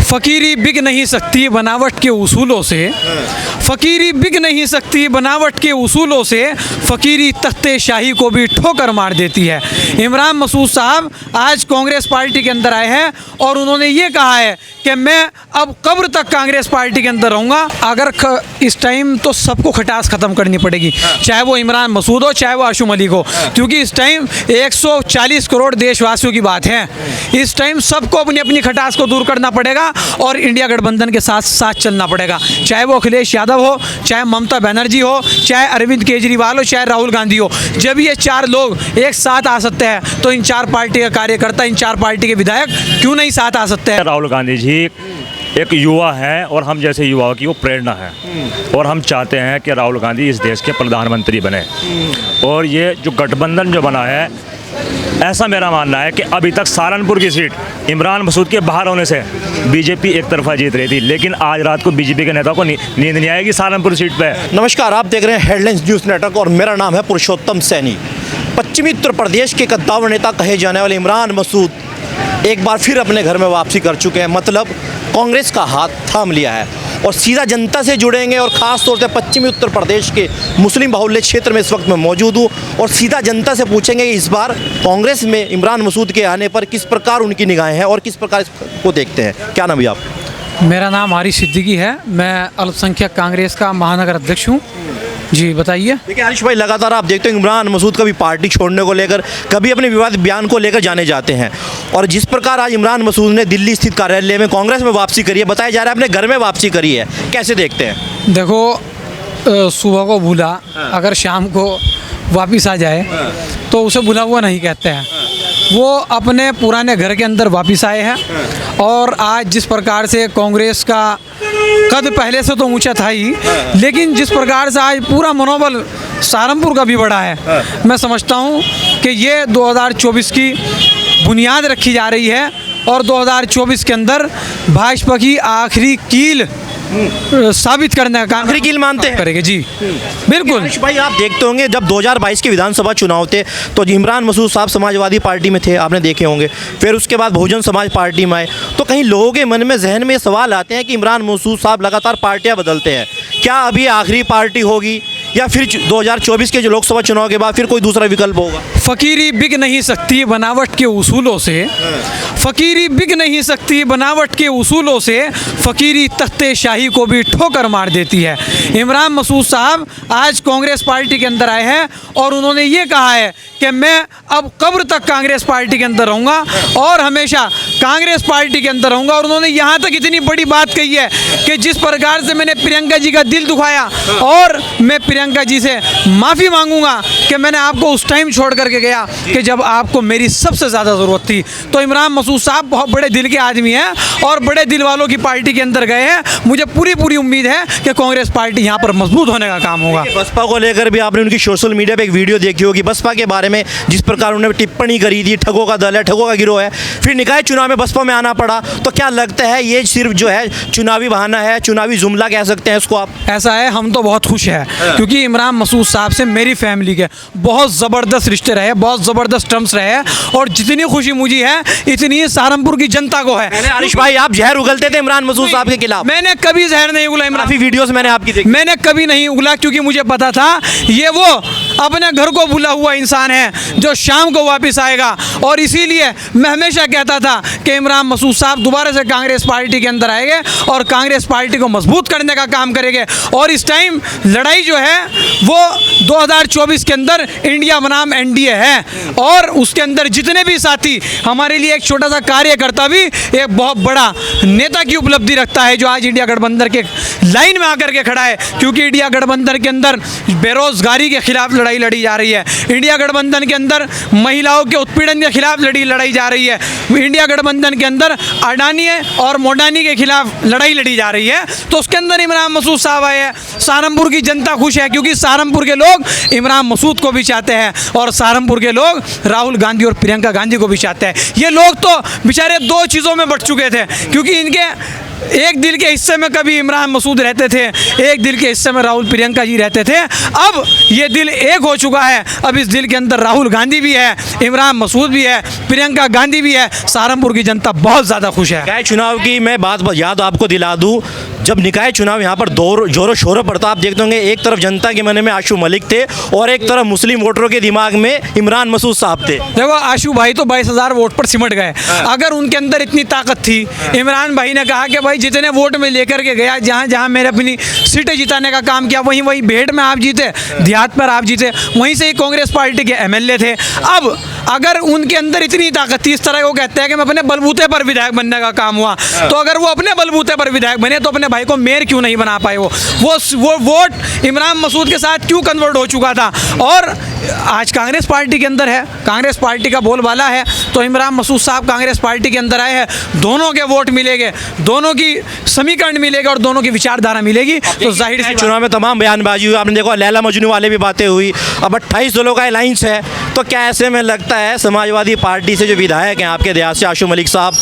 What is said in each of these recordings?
फकीरी बिक नहीं सकती बनावट के उसूलों से, फकीरी बिक नहीं सकती बनावट के उसूलों से, फकीरी तख्ते शाही को भी ठोकर मार देती है। इमरान मसूद साहब आज कांग्रेस पार्टी के अंदर आए हैं और उन्होंने ये कहा है कि मैं अब कब्र तक कांग्रेस पार्टी के अंदर रहूँगा। अगर इस टाइम तो सबको खटास ख़त्म करनी पड़ेगी, चाहे वो इमरान मसूद हो चाहे वो आशुम अली को, क्योंकि इस टाइम 140 करोड़ देशवासियों की बात है। इस टाइम सबको अपनी अपनी खटास को दूर करना पड़ेगा और इंडिया गठबंधन के साथ साथ चलना पड़ेगा, चाहे वो अखिलेश यादव हो, चाहे ममता बनर्जी हो, चाहे अरविंद केजरीवाल हो, चाहे राहुल गांधी हो। जब ये चार लोग एक साथ आ सकते हैं तो इन चार पार्टी के कार्यकर्ता, इन चार पार्टी के विधायक क्यों नहीं साथ आ सकते हैं। राहुल गांधी जी एक युवा है और हम जैसे युवाओं की वो प्रेरणा है और हम चाहते हैं कि राहुल गांधी इस देश के प्रधानमंत्री बने। और ये जो गठबंधन जो बना है, ऐसा मेरा मानना है कि अभी तक सहारनपुर की सीट इमरान मसूद के बाहर होने से बीजेपी एक तरफा जीत रही थी, लेकिन आज रात को बीजेपी के नेताओं को नींद नहीं आएगी सहारनपुर सीट पे। नमस्कार, आप देख रहे हैं हेडलाइंस न्यूज़ नेटवर्क और मेरा नाम है पुरुषोत्तम सैनी। पश्चिमी उत्तर प्रदेश के कद्दावर नेता कहे जाने वाले इमरान मसूद एक बार फिर अपने घर में वापसी कर चुके हैं, मतलब कांग्रेस का हाथ थाम लिया है और सीधा जनता से जुड़ेंगे। और ख़ास तौर से पश्चिमी उत्तर प्रदेश के मुस्लिम बाहुल्य क्षेत्र में इस वक्त मैं मौजूद हूँ और सीधा जनता से पूछेंगे कि इस बार कांग्रेस में इमरान मसूद के आने पर किस प्रकार उनकी निगाहें हैं और किस प्रकार इसको देखते हैं। क्या नाम है आप? मेरा नाम आरिफ सिद्दीकी है, मैं अल्पसंख्यक कांग्रेस का महानगर अध्यक्ष हूँ। जी बताइए। देखिए आरिश भाई, लगातार आप देखते हैं इमरान मसूद कभी पार्टी छोड़ने को लेकर, कभी अपने विवादित बयान को लेकर जाने जाते हैं, और जिस प्रकार आज इमरान मसूद ने दिल्ली स्थित कार्यालय में कांग्रेस में वापसी करी है, बताया जा रहा है अपने घर में वापसी करी है, कैसे देखते हैं? देखो, सुबह को भूला अगर शाम को वापस आ जाए तो उसे भूला हुआ नहीं कहते हैं। वो अपने पुराने घर के अंदर वापस आए हैं और आज जिस प्रकार से कांग्रेस का कद पहले से तो ऊंचा था ही, लेकिन जिस प्रकार से आज पूरा मनोबल सहारनपुर का भी बढ़ा है, मैं समझता हूं कि ये 2024 की बुनियाद रखी जा रही है और 2024 के अंदर भाजपा की आखिरी कील साबित करने का काम आखिरी कील मानते हैं करेंगे। जी बिल्कुल। आरिश भाई, आप देखते होंगे जब 2022 के विधानसभा चुनाव थे तो इमरान मसूद साहब समाजवादी पार्टी में थे, आपने देखे होंगे, फिर उसके बाद बहुजन समाज पार्टी में आए, तो कहीं लोगों के मन में जहन में सवाल आते हैं कि इमरान मसूद साहब लगातार पार्टियां बदलते हैं, क्या अभी आखिरी पार्टी होगी या फिर 2024 के जो लोकसभा चुनाव के बाद फिर कोई दूसरा विकल्प होगा? फकीरी बिक नहीं सकती बनावट के उसूलों से, फकीरी बिक नहीं सकती बनावट के उसूलों से, फकीरी तख्ते शाही को भी ठोकर मार देती है। इमरान मसूद साहब आज कांग्रेस पार्टी के अंदर आए हैं और उन्होंने ये कहा है कि मैं अब कब्र तक कांग्रेस पार्टी के अंदर रहूँगा और हमेशा कांग्रेस पार्टी के अंदर रहूँगा। और उन्होंने यहाँ तक इतनी बड़ी बात कही है कि जिस प्रकार से मैंने प्रियंका जी का दिल दुखाया और मैं प्रियंका जी से माफ़ी मांगूंगा कि मैंने आपको उस टाइम छोड़ करके गया कि जब आपको मेरी सबसे ज़्यादा ज़रूरत थी। तो इमरान मसूद साहब बहुत बड़े दिल के आदमी हैं और बड़े दिल वालों की पार्टी के अंदर गए हैं। मुझे पूरी उम्मीद है कि कांग्रेस पार्टी यहाँ पर मजबूत होने का काम होगा। बसपा को लेकर भी आपने उनकी सोशल मीडिया पे एक वीडियो देखी होगी, बसपा के बारे में जिस प्रकार उन्होंने टिप्पणी करी थी, ठगों का दल है, ठगों का गिरोह है, फिर निकाय चुनाव में बसपा में आना पड़ा। तो क्या लगता है ये सिर्फ जो है चुनावी बहाना है, चुनावी जुमला कह सकते हैं इसको आप? ऐसा है, हम तो बहुत खुश हैं क्योंकि इमरान मसूद साहब से मेरी फैमिली के बहुत ज़बरदस्त रिश्ते रहे, बहुत ज़बरदस्त टर्म्स रहे और जितनी खुशी मुझे है इतनी सहारनपुर की जनता को है। आरिश भाई, आप जहर उगलते थे इमरान मसूद साहब के खिलाफ? मैंने कभी जहर नहीं उगला, काफी वीडियोस मैंने आपकी देखी। मैंने कभी नहीं उगला क्योंकि मुझे पता था ये वो अपने घर को भूला हुआ इंसान है जो शाम को वापस आएगा। और इसीलिए मैं हमेशा कहता था कि इमरान मसूद साहब दोबारा से कांग्रेस पार्टी के अंदर आएंगे और कांग्रेस पार्टी को मजबूत करने का काम करेंगे। और इस टाइम लड़ाई जो है वो 2024 के अंदर इंडिया बनाम एनडीए है और उसके अंदर जितने भी साथी, हमारे लिए एक छोटा सा कार्यकर्ता भी एक बहुत बड़ा नेता की उपलब्धि रखता है जो आज इंडिया गठबंधन के लाइन में आकर के खड़ा है। क्योंकि इंडिया गठबंधन के अंदर बेरोजगारी के खिलाफ लड़ाई लड़ी जा रही है, इंडिया गठबंधन के अंदर महिलाओं के उत्पीड़न के खिलाफ लड़ाई जा रही है, इंडिया गठबंधन के अंदर अडानी और मोडानी के खिलाफ लड़ाई लड़ी जा रही है। तो उसके अंदर इमरान मसूद साहब आए हैं। सहारनपुर की जनता खुश है क्योंकि सहारनपुर के लोग इमरान मसूद को भी चाहते हैं और सहारनपुर के लोग राहुल गांधी और प्रियंका गांधी को भी चाहते हैं। ये लोग तो बेचारे दो चीज़ों में बट चुके थे क्योंकि इनके एक दिल के हिस्से में कभी इमरान मसूद रहते थे, एक दिल के हिस्से में राहुल प्रियंका जी रहते थे। अब ये दिल एक हो चुका है। अब इस दिल के अंदर राहुल गांधी भी है, इमरान मसूद भी है, प्रियंका गांधी भी है। सहारनपुर की जनता बहुत ज़्यादा खुश है। निकाय चुनाव की मैं बात याद आपको दिला दूं, जब निकाय चुनाव यहाँ पर जोरों शोरों पड़ता, आप देखते होंगे एक तरफ जनता के मन में आशू मलिक थे और एक तरफ मुस्लिम वोटरों के दिमाग में इमरान मसूद साहब थे। देखो आशू भाई तो 22,000 वोट पर सिमट गए। अगर उनके अंदर इतनी ताकत थी, इमरान भाई ने कहा कि भाई जितने वोट में लेकर के गया, जहाँ जहाँ मैंने अपनी सीटें जिताने का काम किया, वहीं वहीं भेड़ में आप जीते, देहात पर आप जीते, वहीं से ही कांग्रेस पार्टी के एमएलए थे। अब अगर उनके अंदर इतनी ताकत थी, इस तरह वो कहते हैं कि मैं अपने बलबूते पर विधायक बनने का काम हुआ, तो अगर वो अपने बलबूते पर विधायक बने तो अपने भाई को मेयर क्यों नहीं बना पाए? वो वोट इमरान मसूद के साथ क्यों कन्वर्ट हो चुका था? और आज कांग्रेस पार्टी के अंदर है, कांग्रेस पार्टी का बोलबाला है, तो इमरान मसूद साहब कांग्रेस पार्टी के अंदर आए हैं, दोनों के वोट मिलेंगे, दोनों की समीकरण मिलेगा और दोनों की विचारधारा मिलेगी। तो जाहिर सी चुनाव में तमाम बयानबाजी हुई, आपने देखा लैला मजनू वाले भी बातें हुई। अब 28 दलों का अलायंस है, तो क्या ऐसे में लगता है समाजवादी पार्टी से जो विधायक हैं आपके देहात से आशू मलिक साहब,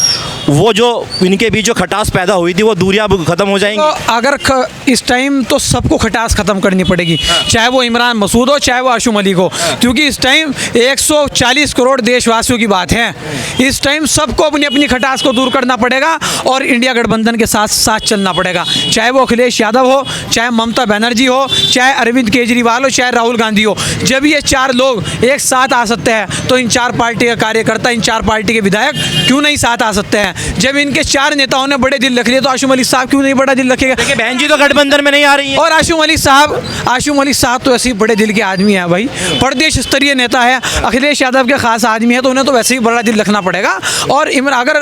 वो जो इनके बीच जो खटास पैदा हुई थी वो दूरियां खत्म हो जाएंगी? तो अगर इस टाइम तो सबको खटास खत्म करनी पड़ेगी, चाहे वो इमरान मसूद हो, चाहे वो आशू मलिक हो, क्योंकि इस टाइम 140 करोड़ देशवासियों की बात है। इस टाइम सबको अपनी अपनी खटास को दूर करना पड़ेगा और इंडिया गठबंधन के साथ साथ चलना पड़ेगा, चाहे वो अखिलेश यादव हो, चाहे ममता बनर्जी हो, चाहे अरविंद केजरीवाल हो, चाहे राहुल गांधी हो। जब ये चार लोग एक साथ आ सकते हैं तो इन चार पार्टी के कार्यकर्ता, इन चार पार्टी के विधायक क्यों नहीं साथ आ सकते हैं? जब इनके चार नेताओं ने बड़े दिल रख लिए तो आशू मलिक साहब क्यों नहीं बड़ा दिल रखेगा? देखिए बहन जी तो गठबंधन में नहीं आ रही है। और आशू मलिक साहब तो ऐसे ही बड़े दिल के आदमी हैं भाई, प्रदेश स्तरीय नेता है, अखिलेश यादव के खास आदमी है, तो उन्हें तो वैसे ही बड़ा दिल रखना पड़ेगा। और अगर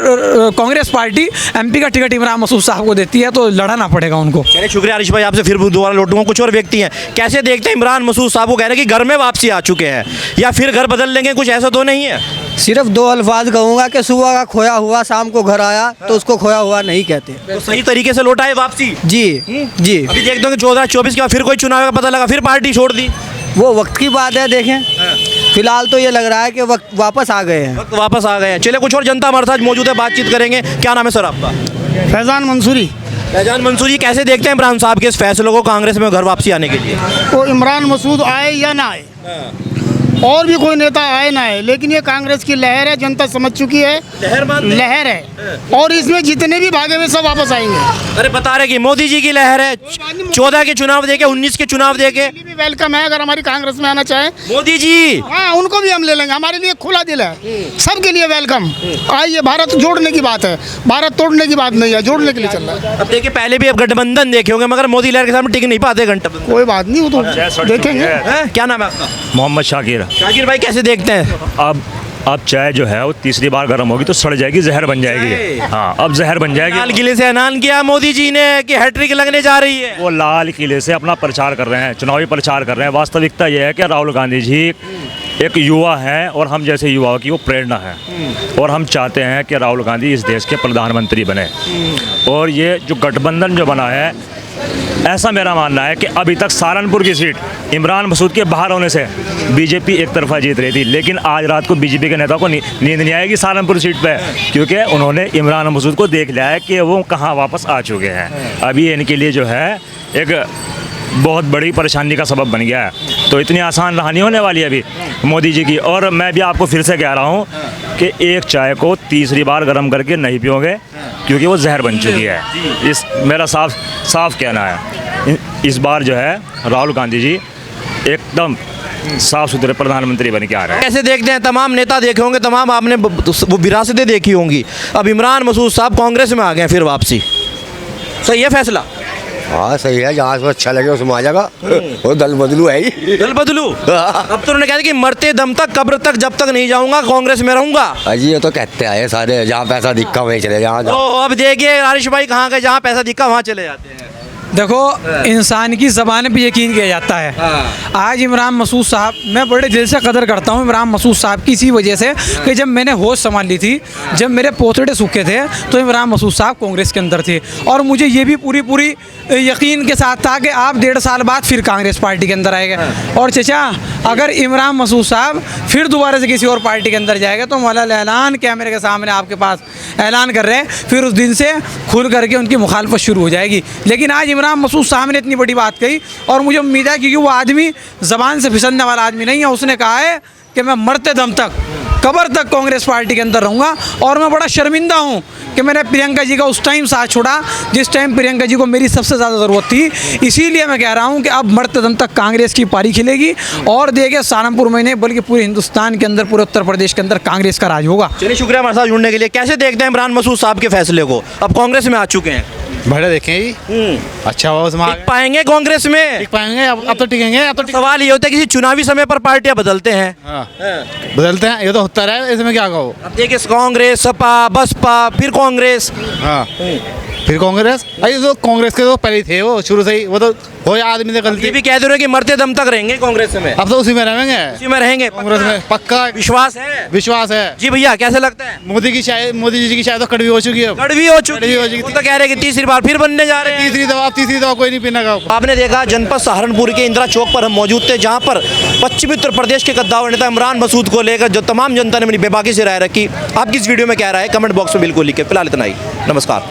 कांग्रेस पार्टी एमपी का टिकट इमरान मसूद साहब को देती है तो लड़ाना पड़ेगा उनको। चलिए शुक्रिया आरिश भाई, आपसे फिर दोबारा लौटूंगा। कुछ और व्यक्ति हैं, कैसे देखते हैं इमरान मसूद साहब को कह रहे हैं कि घर में वापसी आ चुके हैं या फिर घर बदल लेंगे, कुछ ऐसा तो नहीं है? सिर्फ दो अल्फाज कहूँगा कि सुबह का खोया हुआ शाम को घर आया तो उसको खोया हुआ नहीं कहते। तो सही तरीके से लौटा है वापसी? जी जी। अभी देखते हैं कि 2024 के बाद फिर कोई चुनाव का पता लगा, फिर पार्टी छोड़ दी। वो वक्त की बात है, देखें फिलहाल तो ये लग रहा है कि वक्त वापस आ गए हैं। वक्त वापस आ गए हैं। चलिए कुछ और जनता हमारे साथ मौजूद है, बातचीत करेंगे। क्या नाम है सर आपका? फैज़ान मंसूरी। फैजान मंसूरी, कैसे देखते हैं इमरान साहब के इस फैसले को कांग्रेस में घर वापसी आने के लिए? वो इमरान मसूद आए या ना आए, और भी कोई नेता आए ना आए, लेकिन ये कांग्रेस की लहर है, जनता समझ चुकी है, लहर है, और इसमें जितने भी भागे हुए सब वापस आएंगे। अरे बता रहे कि मोदी जी की लहर है, 14 के चुनाव देके, 19 के चुनाव देके। भी वेलकम है, अगर हमारी कांग्रेस में आना चाहे मोदी जी, हाँ उनको भी हम ले लेंगे, हमारे लिए खुला दिल है, सबके लिए वेलकम। आइए, भारत जोड़ने की बात है, भारत तोड़ने की बात नहीं है, जोड़ने के लिए चल रहा है। अब देखिए पहले भी अब गठबंधन देखे होंगे, मगर मोदी लहर के सामने टिक नहीं पाते गठबंधन। कोई बात नहीं, वो तो देखेंगे। क्या नाम है आपका? मोहम्मद शाकिर। शाकिर भाई कैसे देखते हैं? अब चाय जो है वो तीसरी बार गर्म होगी तो सड़ जाएगी, जहर बन जाएगी। हाँ, अब जहर बन जाएगी। लाल किले से ऐलान किया मोदी जी ने कि हैट्रिक लगने जा रही है। वो लाल किले से अपना प्रचार कर रहे हैं, चुनावी प्रचार कर रहे हैं। वास्तविकता यह है कि राहुल गांधी जी एक युवा हैं और हम जैसे युवाओं की वो प्रेरणा है, और हम चाहते हैं कि राहुल गांधी इस देश के प्रधानमंत्री बने। और ये जो गठबंधन जो बना है, ऐसा मेरा मानना है कि अभी तक सहारनपुर की सीट इमरान मसूद के बाहर होने से बीजेपी एक तरफा जीत रही थी, लेकिन आज रात को बीजेपी के नेताओं को नींद नहीं आएगी सहारनपुर सीट पे, क्योंकि उन्होंने इमरान मसूद को देख लिया है कि वो कहाँ वापस आ चुके हैं। अभी इनके लिए जो है एक बहुत बड़ी परेशानी का सबब बन गया है। तो इतनी आसान राह नहीं होने वाली है अभी मोदी जी की। और मैं भी आपको फिर से कह रहा हूँ कि एक चाय को तीसरी बार गर्म करके नहीं पियोगे, क्योंकि वो जहर बन चुकी है। इस मेरा साफ कहना है, इस बार जो है राहुल गांधी जी एकदम साफ सुथरे प्रधानमंत्री बन के आ रहे हैं। कैसे देखते हैं? तमाम नेता देखे होंगे, तमाम आपने वो विरासतें देखी होंगी। अब इमरान मसूद साहब कांग्रेस में आ गए फिर वापसी, सही है फैसला? हाँ सही है, जहाँ से अच्छा लगे उसमें आ जाएगा। वो दल बदलू है ही। दल बदलू? अब तो उन्होंने कहा कि मरते दम तक, कब्र तक, जब तक नहीं जाऊंगा कांग्रेस में रहूंगा। अजी ये तो कहते आए सारे, जहाँ पैसा दिखा वहीं चले, जहाँ तो अब देखिए आरिश भाई कहाँ गए, जहाँ पैसा दिखा वहाँ चले जाते हैं। देखो इंसान की ज़बान पे यकीन किया जाता है। आज इमरान मसूद साहब, मैं बड़े दिल से कदर करता हूँ इमरान मसूद साहब की इसी वजह से कि जब मैंने होश संभाल ली थी, जब मेरे पोतड़े सूखे थे, तो इमरान मसूद साहब कांग्रेस के अंदर थे और मुझे ये भी पूरी यकीन के साथ था कि आप 1.5 साल बाद फिर कांग्रेस पार्टी के अंदर आएगा। और चचा, अगर इमरान मसूद साहब फिर दोबारा से किसी और पार्टी के अंदर जाएगा तो वाला ऐलान कैमरे के सामने आपके पास ऐलान कर रहे हैं, फिर उस दिन से खुल करके उनकी मुखालफत शुरू हो जाएगी। लेकिन आज इमरान मसूद साहब ने इतनी बड़ी बात कही और मुझे उम्मीद है क्योंकि वो आदमी ज़बान से फिसलने वाला आदमी नहीं है। उसने कहा है कि मैं मरते दम तक, कब्र तक कांग्रेस पार्टी के अंदर रहूँगा। और मैं बड़ा शर्मिंदा हूँ कि मैंने प्रियंका जी का उस टाइम साथ छोड़ा जिस टाइम प्रियंका जी को मेरी सबसे ज़्यादा ज़रूरत थी। इसीलिए मैं कह रहा हूँ कि अब मरते दम तक कांग्रेस की पारी खिलेगी और देखिए सहारनपुर में नहीं बल्कि पूरे हिंदुस्तान के अंदर, पूरे उत्तर प्रदेश के अंदर कांग्रेस का राज होगा। चलिए, शुक्रिया हमारे साथ जुड़ने के लिए। कैसे देखते हैं इमरान मसूद साहब के फैसले को? अब कांग्रेस में आ चुके हैं, बढ़िया देखें जी, अच्छा हुआ उसमें टिक पाएंगे कांग्रेस में? टिक पाएंगे, अब तो टिकेंगे, अब तो सवाल ये होता है किसी चुनावी समय पर पार्टियां बदलते हैं। हाँ, बदलते हैं, ये तो होता रहा है, इसमें क्या कहो। अब देखिए कांग्रेस, सपा, बसपा, फिर कांग्रेस। हाँ, फिर कांग्रेस, अरे तो कांग्रेस के तो पहले ही थे वो, शुरू से ही, वो तो हो आदमी से ये गलती। भी कह दे रहे हो कि मरते दम तक रहेंगे कांग्रेस में? अब तो उसी में रहेंगे, उसी में रहेंगे कांग्रेस में पक्का विश्वास है? विश्वास है जी भैया, कैसे लगता है? मोदी जी की शायद तो कड़वी हो चुकी है अब। कड़वी हो चुकी कड़वी हो है। चुकी वो तो कह रहे हैं कि तीसरी बार फिर बनने जा रहे हैं। तीसरी दवा कोई नहीं पीना का। आपने देखा जनपद सहारनपुर के इंदिरा चौक पर हम मौजूद थे, जहां पर पश्चिमी उत्तर प्रदेश के कद्दावर नेता इमरान मसूद को लेकर जो तमाम जनता ने अपनी बेबाकी से राय रखी। आपकी इस वीडियो में क्या राय है कमेंट बॉक्स में बिल्कुल लिखे। फिलहाल इतना ही, नमस्कार।